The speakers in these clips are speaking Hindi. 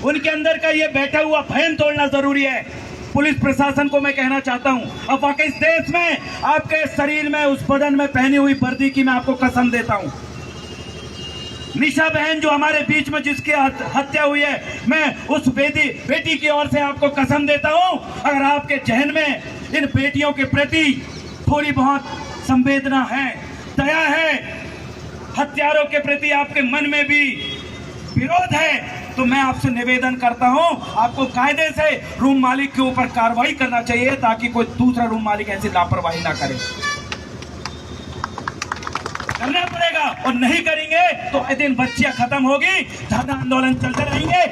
उनके अंदर का ये बैठा हुआ भयन तोड़ना जरूरी है। पुलिस प्रशासन को मैं कहना चाहता हूं, अब वाकई इस देश में आपके शरीर में, उस बदन में पहनी हुई वर्दी की मैं आपको कसम देता हूं। निशा बहन जो हमारे बीच में जिसकी हत्या हुई है, मैं उस बेटी की ओर से आपको कसम देता हूं, अगर आपके जहन में इन बेटियों के प्रति थोड़ी बहुत संवेदना है, दया है, हत्यारों के प्रति आपके मन में भी विरोध है, तो मैं आपसे निवेदन करता हूं, आपको कायदे से रूम मालिक के ऊपर कार्रवाई करना चाहिए ताकि कोई दूसरा रूम मालिक ऐसी लापरवाही ना करे। करना पड़ेगा, और नहीं करेंगे तो एक दिन बच्चियां खत्म होगी, धरना आंदोलन चलते रहेंगे,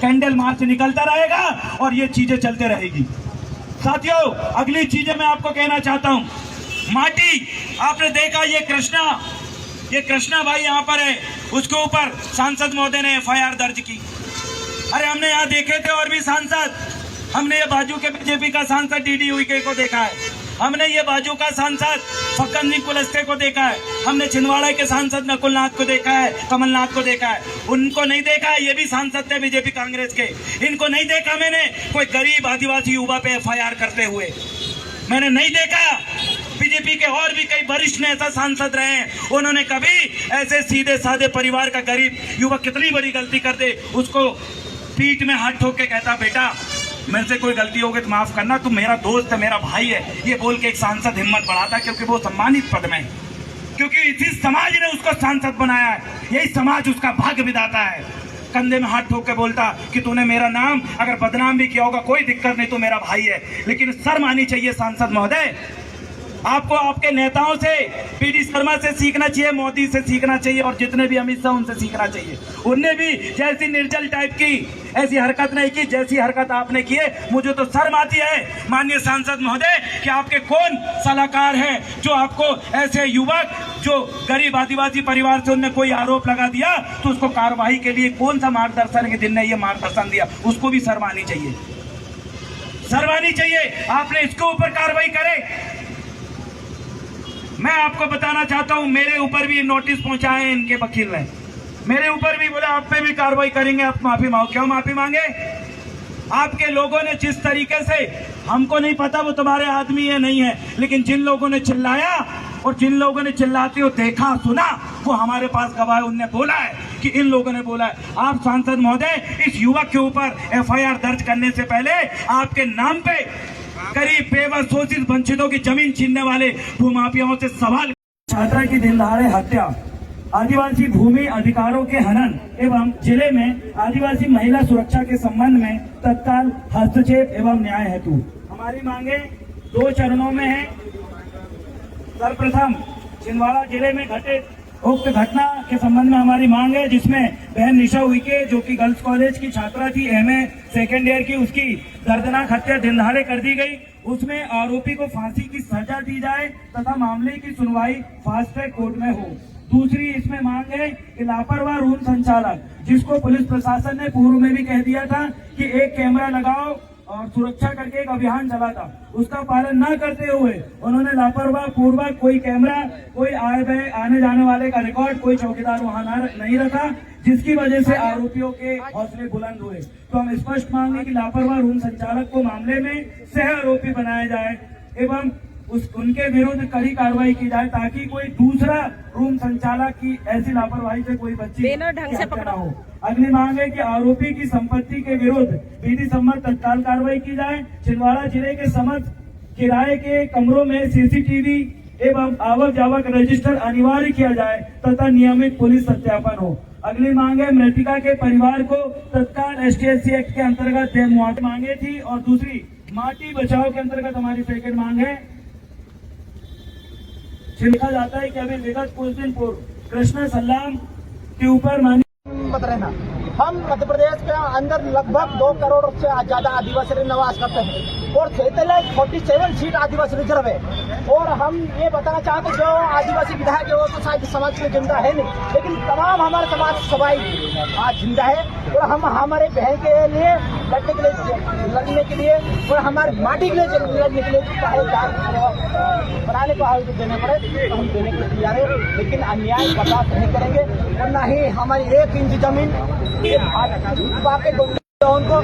कैंडल मार्च निकलता रहेगा और ये चीजें चलते रहेगी। साथियों, अगली चीजें मैं आपको कहना चाहता हूं। माटी, आपने देखा ये कृष्णा भाई यहाँ पर है, उसके ऊपर सांसद महोदय ने FIR दर्ज की। अरे हमने यहाँ देखे थे और भी सांसद, हमने ये बाजू के बीजेपी का सांसद DD उइके को देखा है, हमने ये बाजू का सांसद फक्कन सिंह कुलस्ते को देखा है, हमने छिंदवाड़ा के सांसद नकुलनाथ को देखा है, कमलनाथ को देखा है। उनको नहीं देखा है, ये भी सांसद थे बीजेपी कांग्रेस के, इनको नहीं देखा मैंने कोई गरीब आदिवासी युवा पे FIR करते हुए, मैंने नहीं देखा। बीजेपी के और भी कई वरिष्ठ नेता सांसद रहे हैं, उन्होंने कभी ऐसे सीधे साधे परिवार का गरीब युवक कितनी बड़ी गलती कर दे, उसको पीठ में हाथ ठोक के कहता, बेटा मेरे से कोई गलती हो गई तो माफ करना, तू मेरा दोस्त है, मेरा भाई है, ये बोल के एक सांसद हिम्मत बढ़ाता, क्योंकि वो सम्मानित पद में है, क्योंकि इसी समाज ने उसको सांसद बनाया है, यही समाज उसका भाग्य विधाता है। कंधे में हाथ ठोक के बोलता कि तूने मेरा नाम अगर बदनाम भी किया होगा कोई दिक्कत नहीं, तो मेरा भाई है। लेकिन शर्म आनी चाहिए सांसद महोदय, आपको आपके नेताओं से, PD शर्मा से सीखना चाहिए, मोदी से सीखना चाहिए, और जितने भी अमित शाह उनसे सीखना चाहिए। उनने भी जैसी निर्जल टाइप की ऐसी हरकत नहीं की जैसी हरकत आपने की है। मुझे तो शर्म आती है माननीय सांसद महोदय कि आपके कौन सलाहकार है जो आपको ऐसे युवक जो गरीब आदिवासी परिवार से उनने कोई आरोप लगा दिया तो उसको कार्रवाई के लिए कौन सा मार्गदर्शन के दिन ने ये मार्गदर्शन दिया, उसको भी शर्म आनी चाहिए, शर्म आनी चाहिए। आपने इसके ऊपर कार्रवाई करे। मैं आपको बताना चाहता हूं, मेरे ऊपर भी नोटिस पहुंचाए हैं इनके वकील ने, मेरे ऊपर भी बोले आप पे भी कार्रवाई करेंगे, आप माफी मांगो। क्यों माफी मांगे? आपके लोगों ने जिस तरीके से, हमको नहीं पता वो तुम्हारे आदमी है नहीं है, लेकिन जिन लोगों ने चिल्लाया और जिन लोगों ने चिल्लाते हो देखा सुना, वो हमारे पास गवाह है, उनने बोला है कि इन लोगों ने बोला है। आप सांसद महोदय, इस युवक के ऊपर FIR दर्ज करने से पहले आपके नाम पे करीब बेबस शोषित वंचितों की जमीन छीनने वाले भूमाफियाओं से सवाल। छात्रा की दिन दहाड़े हत्या, आदिवासी भूमि अधिकारों के हनन एवं जिले में आदिवासी महिला सुरक्षा के संबंध में तत्काल हस्तक्षेप एवं न्याय हेतु हमारी मांगे 2 चरणों में है। सर्वप्रथम छिंदवाड़ा जिले में घटित उक्त घटना के संबंध में हमारी मांग है, जिसमें बहन निशा उइके जो कि गर्ल्स कॉलेज की छात्रा थी, MA सेकेंड ईयर की, उसकी दर्दनाक हत्या दिन दहाड़े कर दी गई। उसमें आरोपी को फांसी की सजा दी जाए तथा मामले की सुनवाई फास्ट ट्रैक कोर्ट में हो। दूसरी इसमें मांग है कि लापरवाह रूम संचालक, जिसको पुलिस प्रशासन ने पूर्व में भी कह दिया था कि एक कैमरा लगाओ और सुरक्षा करके एक अभियान चला था, उसका पालन न करते हुए उन्होंने लापरवाह पूर्वक कोई कैमरा, कोई आने जाने वाले का रिकॉर्ड, कोई चौकीदार वहां नहीं रखा, जिसकी वजह से आरोपियों के हौसले बुलंद हुए। तो हम स्पष्ट मांगे कि लापरवाह रूम संचालक को मामले में सह आरोपी बनाया जाए एवं उनके विरुद्ध कड़ी कार्रवाई की जाए, ताकि कोई दूसरा रूम संचालक की ऐसी लापरवाही से कोई बच्ची ढंग से पकड़ा हो। अगली मांग है कि आरोपी की संपत्ति के विरुद्ध विधि सम्मत तत्काल कार्रवाई की जाए। छिंदवाड़ा जिले के समस्त किराए के कमरों में CCTV एवं आवक जावक रजिस्टर अनिवार्य किया जाए तथा नियमित पुलिस सत्यापन हो। अगली मांग है मृतिका के परिवार को तत्काल ST/SC एक्ट के अंतर्गत मुआवजा मांगे थी, और दूसरी माटी बचाओ के अंतर्गत हमारी सेकंड मांग है। लिखा जाता है कि अभी विगत कुछ दिन पूर्व कृष्णा सल्लाम के ऊपर मत रहना। हम मध्य प्रदेश के अंदर लगभग 2 करोड़ से ज्यादा आदिवासी निवास करते हैं। और 47 सीट आदिवासी रिजर्व है। और हम ये बताना चाहते हैं जो आदिवासी विधायक है वो तो शायद समाज के लिए जिंदा है नहीं, लेकिन तमाम हमारे समाज सबाई आज जिंदा है। और हम हमारे बहन के लिए लड़ने के लिए और हमारी माटी के लिए लड़ने के लिए चाहे बनाने को आगे देने पड़े तो हम देने के लिए तैयार है, लेकिन अन्याय बर्दाश्त नहीं करेंगे। और न ही हमारी 1 इंच जमीन बाकी उनको